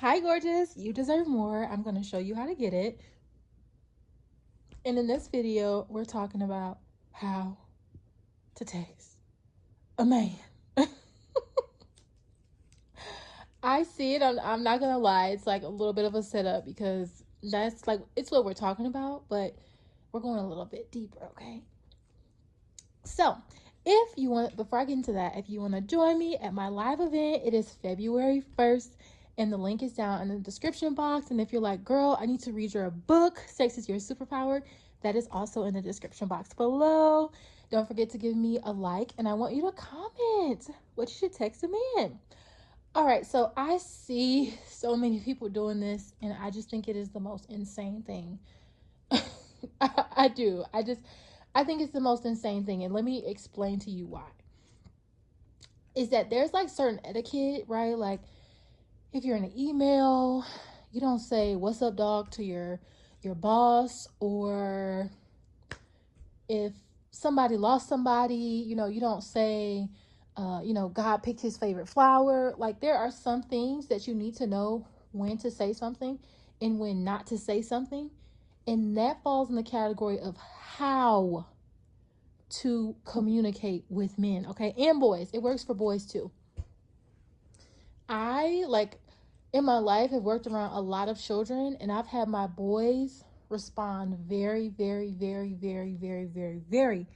Hi, gorgeous. You deserve more. I'm going to show you how to get it. And in this video, we're talking about how to text a man. I see it. I'm not going to lie. It's like a little bit of a setup because that's like, it's what we're talking about, but we're going a little bit deeper, okay? So, if you want, before I get into that, if you want to join me at my live event, it is February 1st, and the link is down in the description box. And if you're like, girl, I need to read your book, Sex is Your Superpower, that is also in the description box below. Don't forget to give me a like, and I want you to comment what you should text a man. All right, so I see so many people doing this, and I just think it is the most insane thing. I do. I think it's the most insane thing, and let me explain to you why. Is that there's like certain etiquette, right? Like if you're in an email, you don't say "What's up, dog" to your boss, or if somebody lost somebody, you don't say, God picked his favorite flower. Like there are some things that you need to know when to say something and when not to say something, and that falls in the category of how to communicate with men, okay? And boys. It works for boys too. I like in my life have worked around a lot of children, and I've had my boys respond very, very, very, very, very, very, very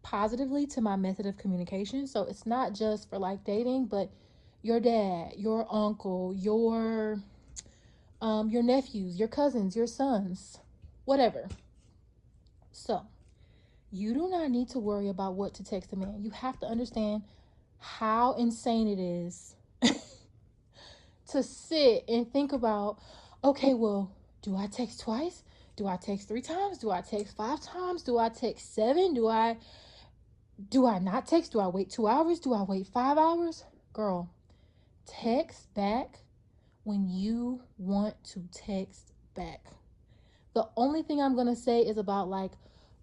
positively to my method of communication. So it's not just for like dating, but your dad, your uncle, your nephews, your cousins, your sons, whatever. So you do not need to worry about what to text a man. You have to understand how insane it is to sit and think about, okay, well, do I text twice? Do I text 3 times? Do I text 5 times? Do I text 7? Do I not text? Do I wait 2 hours? Do I wait 5 hours? Girl, text back when you want to text back. The only thing I'm gonna say is about like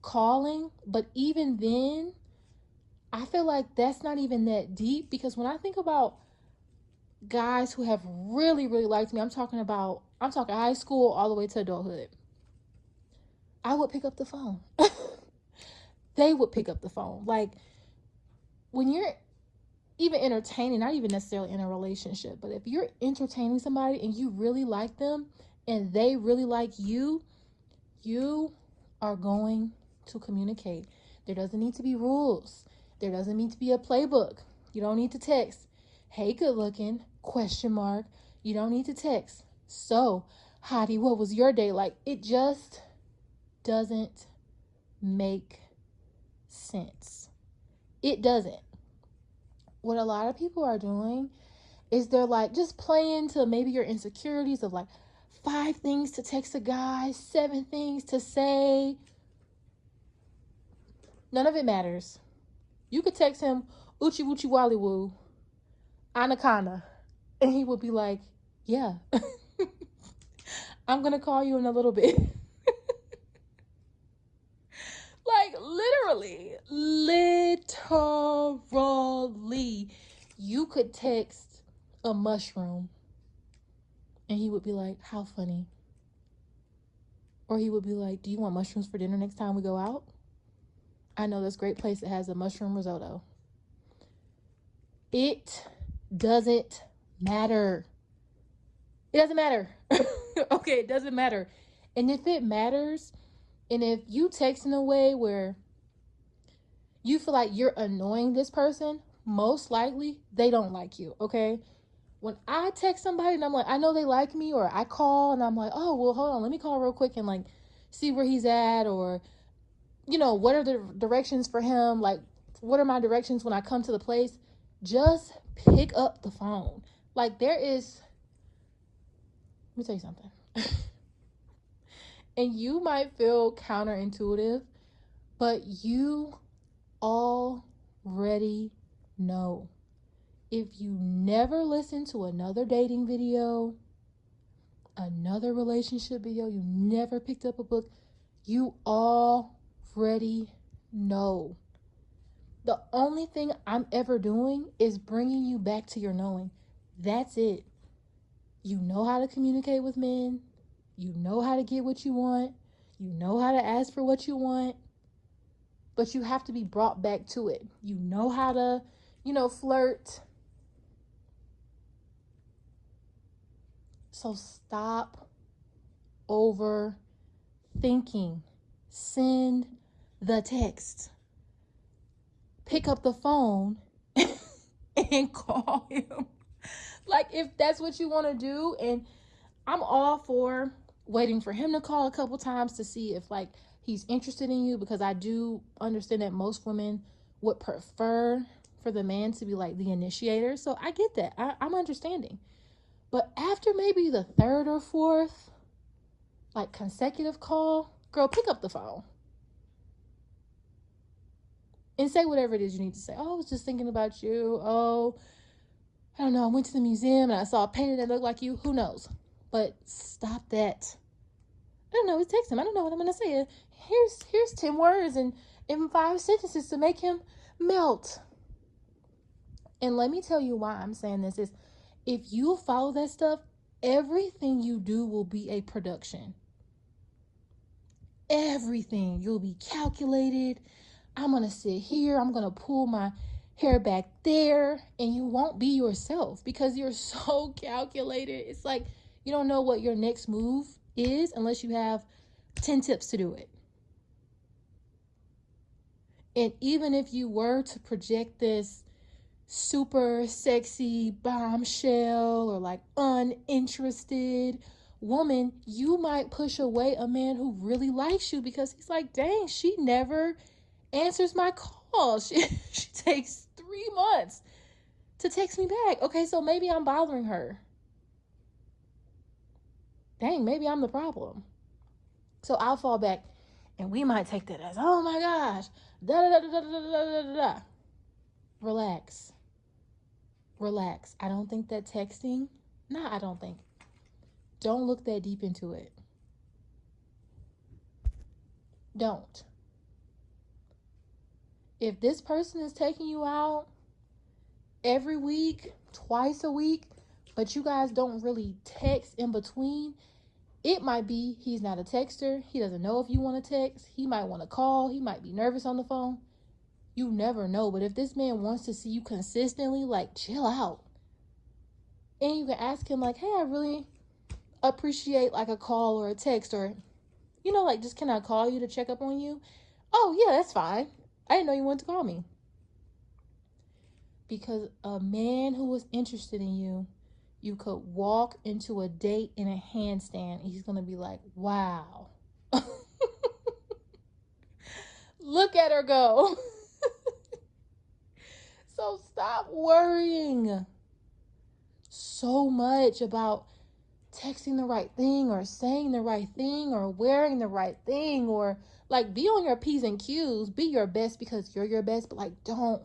calling, but even then, I feel like that's not even that deep, because when I think about guys who have really, really liked me, I'm talking high school all the way to adulthood, I would pick up the phone. They would pick up the phone. Like when you're even entertaining, not even necessarily in a relationship, but if you're entertaining somebody and you really like them and they really like you, you are going to communicate. There doesn't need to be rules. There doesn't need to be a playbook. You don't need to text, "Hey, good looking?" question mark. You don't need to text, "So, Hottie, what was your day like?" It just doesn't make sense. It doesn't. What a lot of people are doing is they're like just playing to maybe your insecurities of like 5 things to text a guy, 7 things to say. None of it matters. You could text him Uchi Wuchi Wally Woo, Anaconda, and he would be like, "Yeah, I'm gonna call you in a little bit." Like literally, you could text a mushroom, and he would be like, "How funny." Or he would be like, "Do you want mushrooms for dinner next time we go out? I know this great place that has a mushroom risotto." It doesn't matter. It doesn't matter. Okay, it doesn't matter. And if it matters, and if you text in a way where you feel like you're annoying this person, most likely they don't like you, okay? When I text somebody and I'm like, I know they like me, or I call and I'm like, oh, well, hold on, let me call real quick and like see where he's at, or, what are the directions for him? Like, what are my directions when I come to the place? Just pick up the phone. Like, let me tell you something. And you might feel counterintuitive, but you already know. If you never listen to another dating video, another relationship video, you never picked up a book, you already know. The only thing I'm ever doing is bringing you back to your knowing. That's it. You know how to communicate with men. You know how to get what you want. You know how to ask for what you want. But you have to be brought back to it. You know how to, flirt. So stop overthinking. Send the text. Pick up the phone and call him. Like, if that's what you want to do, and I'm all for waiting for him to call a couple times to see if, like, he's interested in you, because I do understand that most women would prefer for the man to be like the initiator. So I get that. I'm understanding. But after maybe the third or fourth, like, consecutive call, girl, pick up the phone and say whatever it is you need to say. Oh, I was just thinking about you. Oh, I don't know. I went to the museum and I saw a painting that looked like you. Who knows? But stop that. I don't know. Text him. I don't know what I'm gonna say. Here's 10 words and in 5 sentences to make him melt. And let me tell you why I'm saying this is, if you follow that stuff, everything you do will be a production. Everything. You'll be calculated. I'm gonna sit here. I'm gonna pull my hair back there, and you won't be yourself because you're so calculated. It's like you don't know what your next move is unless you have 10 tips to do it. And even if you were to project this super sexy bombshell or like uninterested woman, you might push away a man who really likes you because he's like, dang, she never answers my call. She takes 3 months to text me back. Okay, so maybe I'm bothering her. Dang, maybe I'm the problem. So I'll fall back, and we might take that as, oh my gosh, da da da da da da da da. Relax. Relax. I don't think that texting, nah, I don't think. Don't look that deep into it. Don't. If this person is taking you out every week, twice a week, but you guys don't really text in between, it might be he's not a texter. He doesn't know if you want to text. He might want to call. He might be nervous on the phone. You never know. But if this man wants to see you consistently, like, chill out. And you can ask him, like, hey, I really appreciate like a call or a text, or, like, just can I call you to check up on you? Oh, yeah, that's fine. I didn't know you wanted to call me. Because a man who was interested in you, you could walk into a date in a handstand and he's going to be like, wow. Look at her go. So stop worrying so much about texting the right thing or saying the right thing or wearing the right thing, or like, be on your P's and Q's. Be your best because you're your best, but like, don't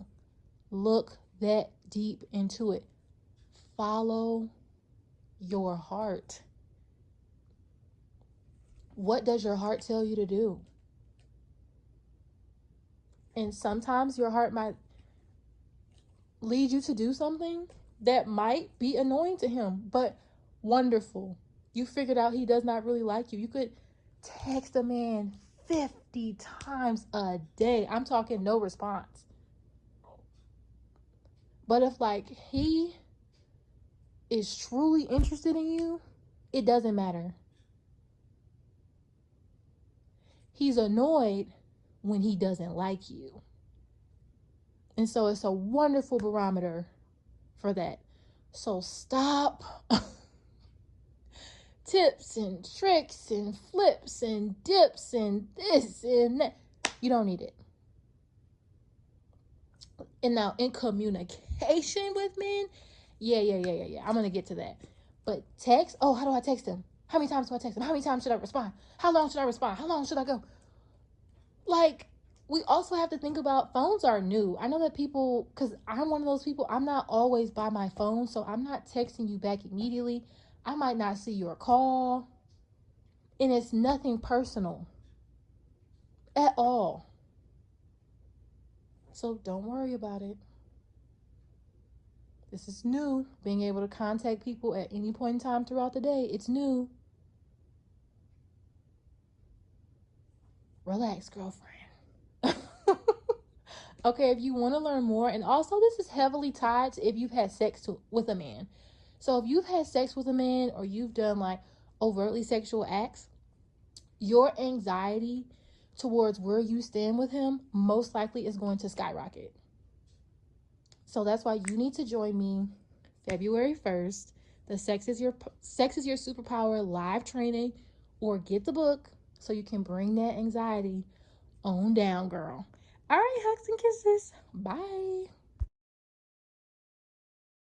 look that deep into it. Follow your heart. What does your heart tell you to do? And sometimes your heart might lead you to do something that might be annoying to him, but wonderful. You figured out he does not really like you. You could text a man 50 times a day. I'm talking no response. But if like he is truly interested in you, it doesn't matter. He's annoyed when he doesn't like you. And so it's a wonderful barometer for that. So stop tips and tricks and flips and dips and this and that. You don't need it. And now in communication with men, yeah. I'm going to get to that. But text, oh, how do I text him? How many times do I text him? How many times should I respond? How long should I respond? How long should I go? Like, we also have to think about, phones are new. I know that people, because I'm one of those people, I'm not always by my phone, so I'm not texting you back immediately. I might not see your call. And it's nothing personal at all. So don't worry about it. This is new. Being able to contact people at any point in time throughout the day, it's new. Relax, girlfriend. Okay, if you want to learn more, and also this is heavily tied to if you've had with a man. So if you've had sex with a man or you've done like overtly sexual acts, your anxiety towards where you stand with him most likely is going to skyrocket. So that's why you need to join me February 1st. The Sex is Your Superpower live training, or get the book so you can bring that anxiety on down, girl. All right, hugs and kisses. Bye.